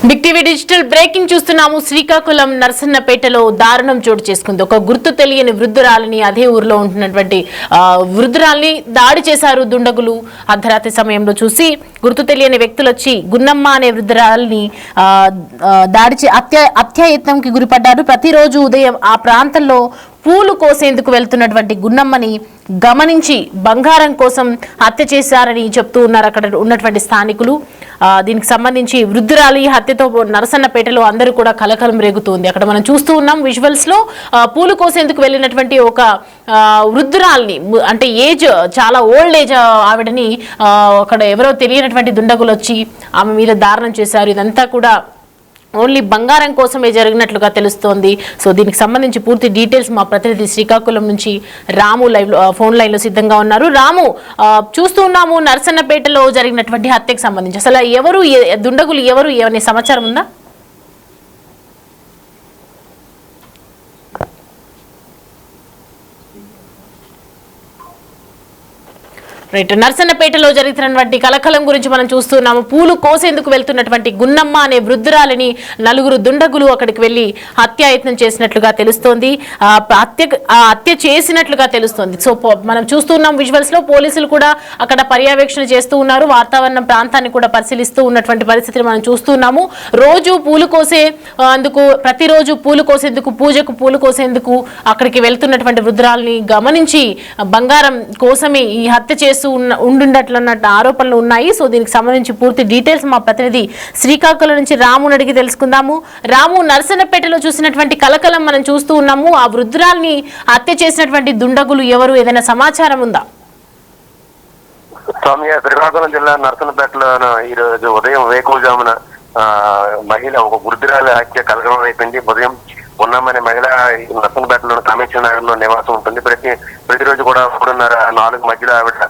Big TV digital breaking చూస్తున్నాము. శ్రీకాకుళం నర్సన్నపేటలో దారుణం చోటు చేసుకుంది. ఒక గుర్తు తెలియని వృద్ధురాలిని, అదే ఊరిలో ఉంటున్నటువంటి వృద్ధురాలిని దాడి చేశారు దుండగులు. అర్ధరాత్రి సమయంలో చూసి గుర్తు తెలియని వ్యక్తులు వచ్చి గున్నమ్మ అనే వృద్ధురాలిని దాడి అత్యాయత్నంకి గురిపడ్డారు. ప్రతిరోజు ఉదయం ఆ ప్రాంతంలో పూలు కోసేందుకు వెళ్తున్నటువంటి గున్నమ్మని గమనించి బంగారం కోసం హత్య చేశారని చెప్తూ ఉన్నారు అక్కడ ఉన్నటువంటి స్థానికులు. దీనికి సంబంధించి వృద్ధురాలి హత్యతో నరసన్నపేటలో అందరూ కూడా కలకలం రేగుతుంది. అక్కడ మనం చూస్తూ ఉన్నాం విజువల్స్ లో పూలు కోసేందుకు వెళ్ళినటువంటి ఒక వృద్ధురాలిని, అంటే ఏజ్ చాలా ఓల్డ్ ఏజ్ ఆవిడని అక్కడ ఎవరో తెలియనటువంటి దుండగులు వచ్చి ఆమె మీద దారుణం చేశారు. ఇదంతా కూడా ఓన్లీ బంగారం కోసమే జరిగినట్లుగా తెలుస్తోంది. సో దీనికి సంబంధించి పూర్తి డీటెయిల్స్ మా ప్రతినిధి శ్రీకాకుళం నుంచి రాము ఫోన్ లైన్ లో సిద్ధంగా ఉన్నారు. రాము, చూస్తూ ఉన్నాము నరసన్నపేటలో జరిగినటువంటి హత్యకు సంబంధించి అసలు ఎవరు దుండగులు ఎవరు అనే సమాచారం ఉందా? రైట్, నర్సన్నపేటలో జరుగుతున్నటువంటి కలకలం గురించి మనం చూస్తున్నాము. పూలు కోసేందుకు వెళ్తున్నటువంటి గున్నమ్మ అనే వృద్ధురాలిని నలుగురు దుండగులు అక్కడికి వెళ్లి హత్యాయత్నం చేసినట్లుగా తెలుస్తోంది, హత్య చేసినట్లుగా తెలుస్తోంది. సో మనం చూస్తున్నాం విజువల్స్ లో పోలీసులు కూడా అక్కడ పర్యవేక్షణ చేస్తూ ఉన్నారు. వాతావరణం ప్రాంతాన్ని కూడా పరిశీలిస్తూ ఉన్నటువంటి పరిస్థితిని మనం చూస్తున్నాము. రోజు పూలు కోసే అందుకు ప్రతిరోజు పూలు కోసేందుకు, పూజకు పూలు కోసేందుకు అక్కడికి వెళ్తున్నటువంటి వృద్ధురాలిని గమనించి బంగారం కోసమే ఈ హత్య ఉండున్నట్లన్నట్టు ఆరోపణలు ఉన్నాయి. సో దీనికి సంబంధించి పూర్తి డీటెయిల్స్ మా ప్రతినిధి శ్రీకాకుళం నుంచి రాముని అడిగి తెలుసుకుందాము. రాము, నర్సన్నపేటలో చూసినటువంటి కలకలం మనం చూస్తూ ఉన్నాము. ఆ వృద్ధురాల్ని హత్య చేసినటువంటి దుండగులు ఎవరు, ఏదైనా సమాచారం ఉందా? శ్రీకాకుళం జిల్లా నర్సన్నపేటలో ఈ రోజు ఉదయం వేకువజామున మహిళ ఒక వృద్ధురాలి హత్య కలకలం అయిపోయింది. ఉదయం ఉన్నామనే మహిళ నర్సన్నపేటలో కామేశ్వర నగర్ లో నివాసం ఉంటుంది. ప్రతిరోజు కూడా 3:30-4 మధ్యలో ఆవిడ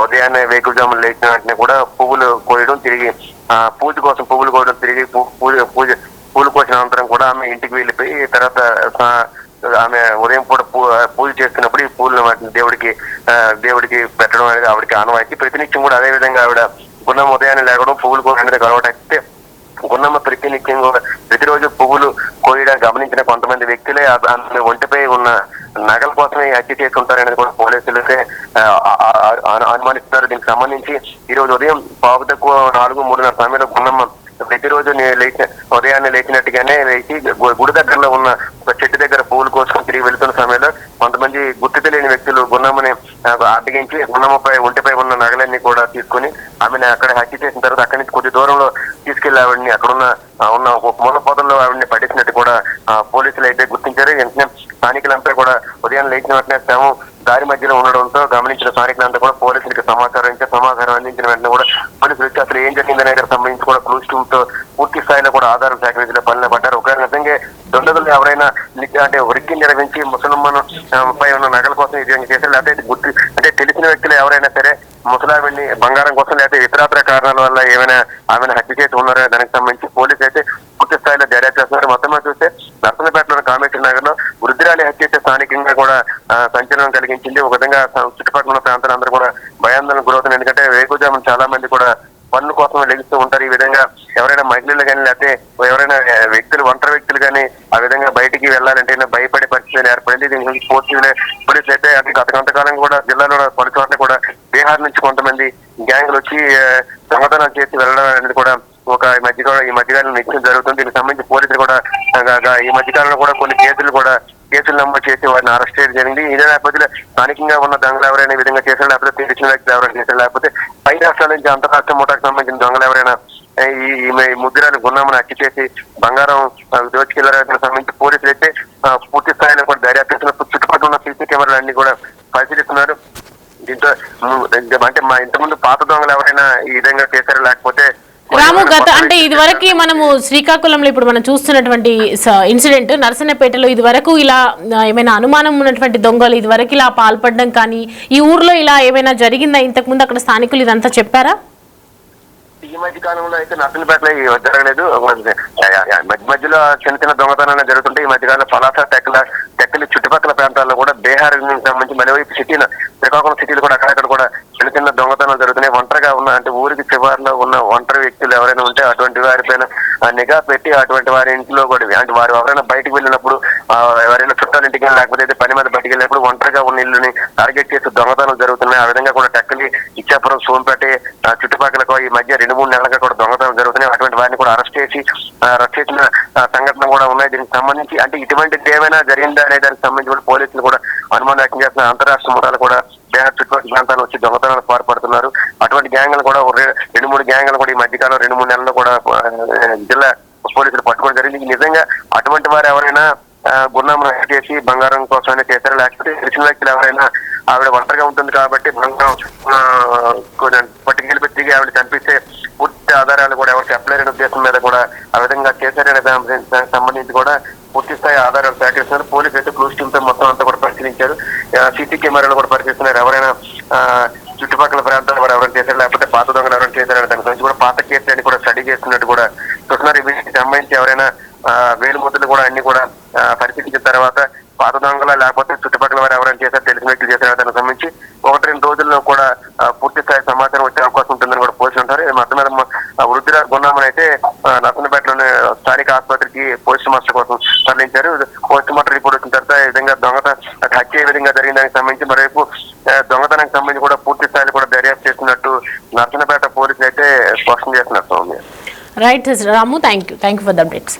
ఉదయాన్నే వేకువజామున లేచిన వెంటనే కూడా పువ్వులు కోయడం, తిరిగి పూజ కోసం పువ్వులు కోయడం, తిరిగి పూలు కోసిన అనంతరం కూడా ఆమె ఇంటికి వెళ్ళిపోయి తర్వాత ఆమె ఉదయం పూట పూజ చేస్తున్నప్పుడు ఈ పూలను వాటిని దేవుడికి పెట్టడం అనేది ఆవిడకి ఆనవాయితీ. ప్రతినిత్యం కూడా అదే విధంగా ఆవిడ గున్నమ్మ ఉదయాన్నే లేకడం, పువ్వులు కోయడం అనేది అలవాటైతే గున్నమ్మ ప్రతినిత్యం ప్రతిరోజు పువ్వులు కోయడానికి గమనించిన కొంతమంది వ్యక్తులే ఆమె ఒంటిపై ఉన్న నగల కోసమే హత్య చేస్తుంటారనేది కూడా పోలీసులకే అనుమానిస్తున్నారు. దీనికి సంబంధించి ఈ రోజు ఉదయం 4:03 సమయంలో గున్నమ్మ ప్రతిరోజు ఉదయాన్నే లేచినట్టుగానే లేచి గుడి దగ్గరలో ఉన్న ఒక చెట్టు దగ్గర పువ్వులు కోసుకొని తిరిగి వెళ్తున్న సమయంలో కొంతమంది గుర్తు తెలియని వ్యక్తులు గున్నమ్మని అడ్డగించి గున్నమ్మపై ఒంటిపై ఉన్న నగలన్నీ కూడా తీసుకుని ఆమెను అక్కడ హత్య చేసిన తర్వాత అక్కడి నుంచి కొద్ది దూరంలో తీసుకెళ్లి ఆవిడని అక్కడున్న ఒక ముళ్ళ పొదల్లో ఆవిడని పడేసినట్టు కూడా పోలీసులు అయితే గుర్తించారు. వెంటనే స్థానికులంతా కూడా ఉదయం లేచిన వెంటనే శవం దారి మధ్యలో ఉండడంతో గమనించిన స్థానికులంతా కూడా పోలీసులకు సమాచారం అందించిన వెంటనే కూడా పోలీసులు వచ్చి అసలు ఏం జరిగిందనే సంబంధించి కూడా క్లూస్ టీమ్ తో పూర్తి స్థాయిలో కూడా ఆధారం సేకరించిన పనిలో పడ్డారు. ఒకవేళ నిజంగా దొండగులు ఎవరైనా అంటే వృత్తి నిర్వహించి ముసలమ్మను పై ఉన్న నగల కోసం ఈ విధంగా చేశారు, లేకపోతే అంటే తెలిసిన వ్యక్తులు ఎవరైనా సరే ముసలావిడిని బంగారం కోసం లేకపోతే ఇతరాతర కారణాల వల్ల ఏమైనా ఆమెను హత్య చేసి ఉన్నారో దానికి సంబంధించి పోలీసు అయితే పూర్తి స్థాయిలో దర్యాప్తు చేస్తున్నారు. మొత్తం చూస్తే నర్సన్నపేటలోని కామేశ్వర నగర్ లో వృద్ధురాలి హత్య అయితే స్థానికంగా కూడా సంచలనం కలిగించింది. ఒక విధంగా చుట్టుపక్కల ఉన్న ప్రాంతాలందరూ కూడా భయాందోళన గురవుతున్నారు. ఎందుకంటే వేకువజామున చాలా మంది కూడా పనుల కోసం లెగిస్తూ ఉంటారు. ఈ విధంగా ఎవరైనా మహిళలు కానీ లేకపోతే ఎవరైనా ఒంటరి వ్యక్తులు కానీ ఆ విధంగా బయటికి వెళ్ళాలంటే భయపడే పరిస్థితి ఏర్పడింది. దీని గురించి పోలీసులు అయితే గత కొంతకాలం కూడా జిల్లాలో పలు చోట్ల కూడా బీహార్ నుంచి కొంతమంది గ్యాంగులు వచ్చి దొంగతనాలు చేసి వెళ్ళడం అనేది కూడా ఈ మధ్యకాలంలో నిత్యం జరుగుతుంది. దీనికి సంబంధించి పోలీసులు కూడా ఈ మధ్యకాలంలో కూడా కొన్ని కేసులు నమోదు చేసి వారిని అరెస్ట్ చేయడం జరిగింది. ఇదే నేపథ్యంలో స్థానికంగా ఉన్న దొంగలు ఎవరైనా ఈ విధంగా చేశారు, లేకపోతే తెలిసిన వ్యక్తులు ఎవరైనా చేశారు, లేకపోతే పై రాష్ట్రాల నుంచి అంతరాష్ట్ర ముఠాకు సంబంధించిన దొంగలు ఎవరైనా ఈ ముద్దురాన్ని గున్నమ్మను హత్య చేసి బంగారం దోచుకెళ్లారని సంబంధించి పోలీసులు అయితే పూర్తి స్థాయిలో కూడా దర్యాప్తు చేస్తున్నారు. చుట్టుపక్కల ఉన్న సీసీ కెమెరాలు అన్ని కూడా పరిశీలిస్తున్నారు. దీంతో అంటే ఇంతకుముందు పాత దొంగలు ఎవరైనా ఈ విధంగా చేశారు, లేకపోతే రాము, అంటే ఇది వరకు మనము శ్రీకాకుళంలో ఇప్పుడు మనం చూస్తున్నటువంటి ఇన్సిడెంట్ నర్సన్నపేటలో ఇది వరకు ఇలా ఏమైనా అనుమానం ఉన్నటువంటి దొంగలు ఇది వరకు ఇలా పాల్పడడం కానీ ఈ ఊర్లో ఇలా ఏమైనా జరిగిందా? ఇంతకు ముందు అక్కడ స్థానికులు ఇదంతా చెప్పారా? ఈ మధ్య కాలంలో అయితే నర్సన్నపేటలో జరగలేదు. మధ్యలో చిన్న దొంగతనాలు జరుగుతుంటే ఈ మధ్యకాలంలో పలాస టెక్కలి చుట్టుపక్కల ప్రాంతాల్లో కూడా బీహార్ సంబంధించి మరోవైపు శ్రీకాకుళం సిటీలు కూడా అక్కడక్కడ కూడా చిన్న దొంగతనాలు జరుగుతున్నాయి. ఒంటరిగా ఉన్న అంటే ఊరికి చివరిలో ఉన్న ఒంటరి వ్యక్తులు ఎవరైనా ఉంటే అటువంటి వారిపైన నిఘా పెట్టి అటువంటి వారి ఇంట్లో కూడా అంటే వారు ఎవరైనా బయటకు వెళ్ళినప్పుడు ఎవరైనా చుట్టాల ఇంటికి లేకపోతే పని మీద బయటకు వెళ్ళినప్పుడు ఒంటరిగా ఉన్న ఇల్లుని టార్గెట్ చేసి దొంగతనం జరుగుతున్నాయి. ఆ విధంగా కూడా టెక్కలి, ఇచ్చాపురం, సోంపేట చుట్టుపక్కల ఈ మధ్య 2-3 నెలలుగా కూడా దొంగతనం జరుగుతున్నాయి. అటువంటి వారిని కూడా అరెస్ట్ చేసిన సంఘటన కూడా ఉన్నాయి. దీనికి సంబంధించి అంటే ఇటువంటిది ఏమైనా జరిగిందా అనే దానికి సంబంధించి కూడా పోలీసులు కూడా అనుమానం వ్యక్తం చేస్తున్న అంతరాష్ట్ర ముఠాలు కూడా చుట్టుపక్కల ప్రాంతాలు వచ్చి దొంగతనాలకు పాల్పడుతున్నారు. అటువంటి గ్యాంగులు కూడా 2-3 గ్యాంగులు కూడా ఈ మధ్యకాలం 2-3 నెలల్లో కూడా జిల్లా పోలీసులు పట్టుకోవడం జరిగింది. నిజంగా అటువంటి వారు ఎవరైనా గున్నాము చేసి బంగారం కోసమైనా చేశారు, లేకపోతే తెలిసిన వ్యక్తులు ఎవరైనా ఆవిడ ఒంటరిగా ఉంటుంది కాబట్టి బంగారం పట్టుకెళ్ళి తిరిగి ఆవిడ కనిపిస్తే పూర్తి ఆధారాలు కూడా ఎవరు చెప్పలేరనే ఉద్దేశం మీద కూడా ఆ విధంగా చేశారనే దానికి సంబంధించి కూడా పూర్తి స్థాయి ఆధారాలు సేకరిస్తున్నారు. పోలీసు అయితే క్లూస్ టీమ్ తో మొత్తం అంతా కూడా పరిశీలించారు. సీసీ కెమెరాలు కూడా పరిశీలిస్తున్నారు. ఎవరైనా చుట్టుపక్కల ప్రాంతాలు కూడా ఎవరైనా చేశారు, లేకపోతే పాత దొంగలు ఎవరైనా చేశారనే దాని గురించి కూడా పాత కేసులని కూడా స్టడీ చేస్తున్నట్టు కూడా చూస్తున్నారు. వీటికి సంబంధించి ఎవరైనా వేలుముద్రలు కూడా అన్ని కూడా పరిశీలించిన తర్వాత పాత దొంగల లేకపోతే చుట్టుపక్కల వారు ఎవరైనా చేశారు, తెలిసిన వ్యక్తులు చేశారు దానికి సంబంధించి 1-2 రోజుల్లో కూడా పూర్తి స్థాయి సమాచారం వచ్చే అవకాశం ఉంటుందని కూడా పోలీసులు ఉంటారు. మొత్తం మీద వృద్ధుల గున్నామని అయితే నర్సన్నపేటలోని స్థానిక ఆసుపత్రికి పోస్ట్ మార్టం కోసం తరలించారు. పోస్ట్ మార్టం రిపోర్ట్ వచ్చిన తర్వాత ఈ విధంగా హత్య ఏ విధంగా జరిగిన దానికి సంబంధించి మరోవైపు దొంగతనానికి సంబంధించి కూడా పూర్తి స్థాయిలో కూడా దర్యాప్తు చేస్తున్నట్టు నర్సన్నపేట పోలీసులు అయితే స్పష్టం చేస్తున్నారు. Right Ramu, thank you for the updates.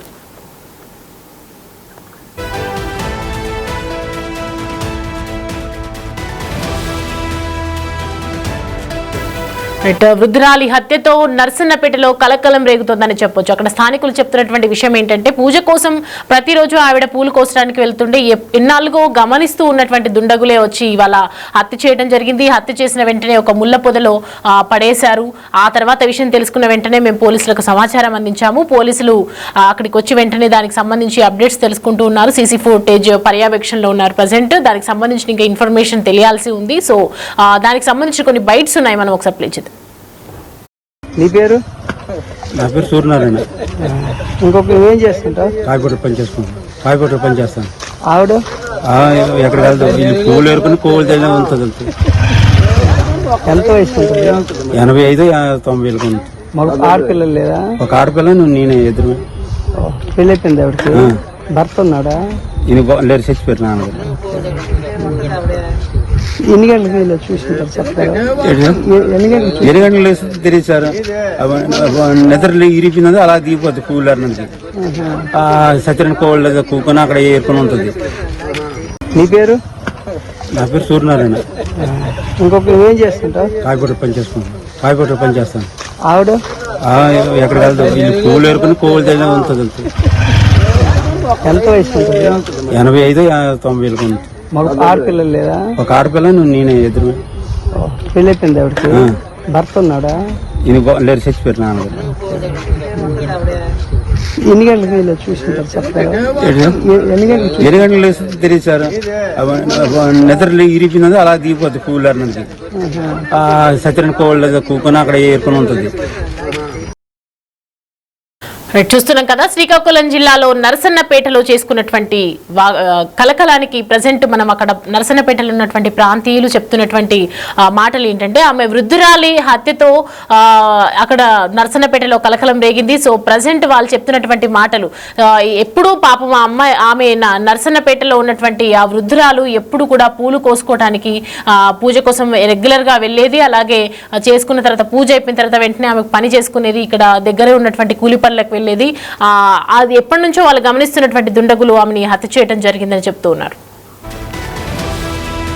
వృద్ధురాలి హత్యతో నర్సన్నపేటలో కలకలం రేగుతోందని చెప్పొచ్చు. అక్కడ స్థానికులు చెప్తున్నటువంటి విషయం ఏంటంటే పూజ కోసం ప్రతిరోజు ఆవిడ పూలు కోసడానికి వెళ్తుండే ఎన్నాళ్ళుగో గమనిస్తూ ఉన్నటువంటి దుండగులే వచ్చి ఇవాళ హత్య చేయడం జరిగింది. హత్య చేసిన వెంటనే ఒక ముళ్ళ పొదలో పడేశారు. ఆ తర్వాత విషయం తెలుసుకున్న వెంటనే మేము పోలీసులకు సమాచారం అందించాము. పోలీసులు అక్కడికి వచ్చి వెంటనే దానికి సంబంధించి అప్డేట్స్ తెలుసుకుంటూ ఉన్నారు. సీసీ ఫుటేజ్ పర్యవేక్షణలో ఉన్నారు ప్రజెంట్. దానికి సంబంధించిన ఇంకా ఇన్ఫర్మేషన్ తెలియాల్సి ఉంది. సో దానికి సంబంధించి కొన్ని బైట్స్ ఉన్నాయి, మనం ఒకసారి ప్లే చేద్దాం. నీ పేరు? నా పేరు సూర్యనారాయణ. ఇంకొక ఏం చేస్తుంటావు? కాయగూర పని చేస్తాను. ఆవిడ ఎక్కడ వెళ్తాం, వీళ్ళు పువ్వులు ఏరుకుని పువ్వులు తెలియదు ఉంటుంది. ఎంత వయసు ఉంటుంది? 85-90 ఉంటుంది. మగ ఆడపిల్లలు లేదా? ఒక ఆడపిల్ల నేనే ఎదురు. పెళ్ళి అయిపోయింది ఆవిడకి? భర్త ఉన్నాడా? లేరు, చచ్చిపోయారు నాన్నగారు. ఎన్ని గంటలకు వీళ్ళు చూసుకుంటారు చెప్తారా? ఎన్ని గంటలు తెలియదు సార్. నిద్రలు ఇరిపోయింది అలా దిగిపోద్ది పువ్వులు నుంచి. సత్యనారాయణ కోళ్ళు కూకొని అక్కడ ఏర్కొని ఉంటుంది. నీ పేరు? నా పేరు సూర్యనారాయణ. ఇంకొక ఏం చేస్తుంటావు? కాయగూర పని చేస్తాను. ఆవిడ ఎక్కడ వెళ్తాం, వీళ్ళు పువ్వులు ఏరుకుని పువ్వులు తెలియదు ఉంటుంది. ఎంత వయసు ఉంటుంది? 85-90 ఉంటుంది. మగ ఆడపిల్లలు లేదా? ఒక ఆడపిల్ల నేనే ఎదురు. పెళ్ళి అయిపోయింది ఆవిడకి? భర్త ఉన్నాడా? లేరు, చచ్చిపోయారు నాన్నగారు. ఎన్ని గంటలకు వీళ్ళు చూసుకుంటారు చెప్తారా? ఎన్ని గంటలు తెలియదు సార్. నిద్రలు ఇరిపోయింది అలా దిగిపోద్ది పువ్వులు నుంచి. సత్యనారాయణ కోళ్ళు కూకొని అక్కడ ఏర్కొని ఉంటుంది. చూస్తున్నాం కదా, శ్రీకాకుళం జిల్లాలో నరసన్నపేటలో చేసుకున్నటువంటి కలకలానికి ప్రజెంట్ మనం అక్కడ నరసన్నపేటలో ఉన్నటువంటి ప్రాంతీయులు చెప్తున్నటువంటి మాటలు ఏంటంటే ఆమె వృద్ధురాలి హత్యతో అక్కడ నరసన్నపేటలో కలకలం రేగింది. సో ప్రజెంట్ వాళ్ళు చెప్తున్నటువంటి మాటలు ఎప్పుడూ పాపం ఆమె నరసన్నపేటలో ఉన్నటువంటి ఆ వృద్ధురాలు ఎప్పుడు కూడా పూలు కోసుకోవడానికి పూజ కోసం రెగ్యులర్ గా వెళ్ళేది. అలాగే చేసుకున్న తర్వాత పూజ అయిపోయిన తర్వాత వెంటనే ఆమెకు పని చేసుకునేది. ఇక్కడ దగ్గరే ఉన్నటువంటి కూలి పనులకు వెళ్ళేది. అది ఎప్పటి నుంచో వాళ్ళు గమనిస్తున్నటువంటి దుండగులు ఆమెని హత్య చేయడం జరిగిందని చెప్తూ ఉన్నారు.